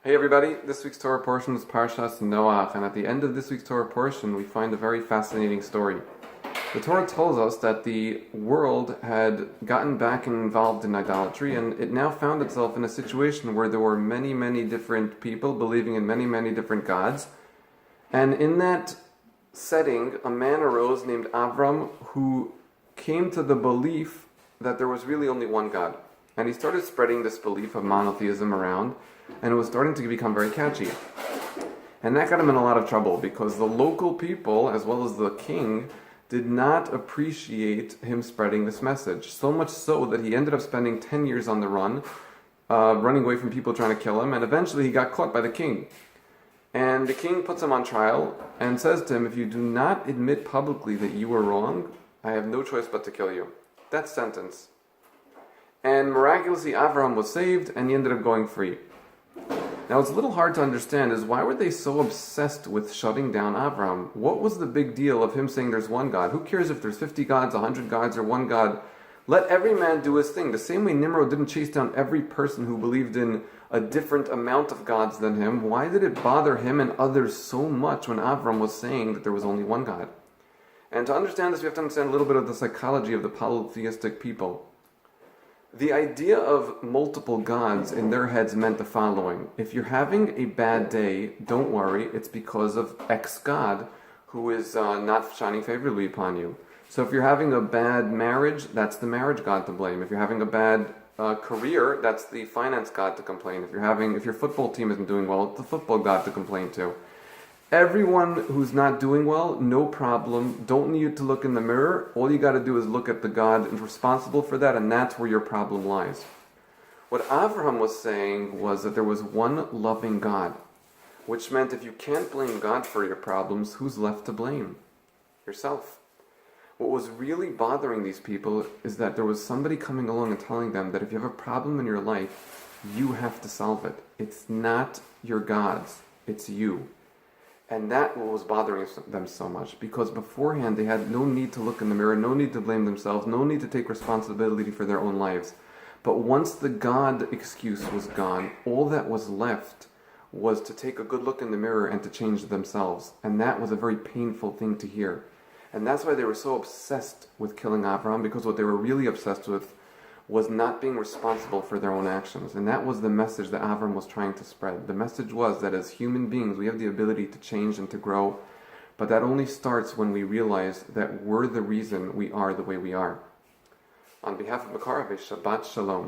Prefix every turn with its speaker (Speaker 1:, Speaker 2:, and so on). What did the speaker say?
Speaker 1: Hey everybody, this week's Torah portion is Parshas Noach, and at the end of this week's Torah portion we find a very fascinating story. The Torah tells us that the world had gotten back involved in idolatry, and it now found itself in a situation where there were many different people believing in many different gods. And in that setting, a man arose named Avram who came to the belief that there was really only one God. And he started spreading this belief of monotheism around, and it was starting to become very catchy. And that got him in a lot of trouble because the local people, as well as the king, did not appreciate him spreading this message. So much so that he ended up spending 10 years on the run, running away from people trying to kill him, and eventually he got caught by the king. And the king puts him on trial and says to him, if you do not admit publicly that you were wrong, I have no choice but to kill you. That's sentence. And miraculously, Avram was saved, and he ended up going free. Now, it's a little hard to understand is why were they so obsessed with shutting down Avram? What was the big deal of him saying there's one God? Who cares if there's 50 gods, 100 gods, or one God? Let every man do his thing. The same way Nimrod didn't chase down every person who believed in a different amount of gods than him. Why did it bother him and others so much when Avram was saying that there was only one God? And to understand this, we have to understand a little bit of the psychology of the polytheistic people. The idea of multiple gods in their heads meant the following. If you're having a bad day, don't worry, it's because of X God who is not shining favorably upon you. So if you're having a bad marriage, that's the marriage god to blame. If you're having a bad career, that's the finance god to complain. If your football team isn't doing well, it's the football god to complain to. Everyone who's not doing well, no problem. Don't need to look in the mirror. All you got to do is look at the God responsible for that, and that's where your problem lies. What Avraham was saying was that there was one loving God, which meant if you can't blame God for your problems, who's left to blame? Yourself. What was really bothering these people is that there was somebody coming along and telling them that if you have a problem in your life, you have to solve it. It's not your gods, it's you. And that was bothering them so much, because beforehand they had no need to look in the mirror, no need to blame themselves, no need to take responsibility for their own lives. But once the God excuse was gone, all that was left was to take a good look in the mirror and to change themselves. And that was a very painful thing to hear. And that's why they were so obsessed with killing Abraham, because what they were really obsessed with was not being responsible for their own actions. And that was the message that Avram was trying to spread. The message was that as human beings, we have the ability to change and to grow, but that only starts when we realize that we're the reason we are the way we are. On behalf of Makarav, Shabbat Shalom.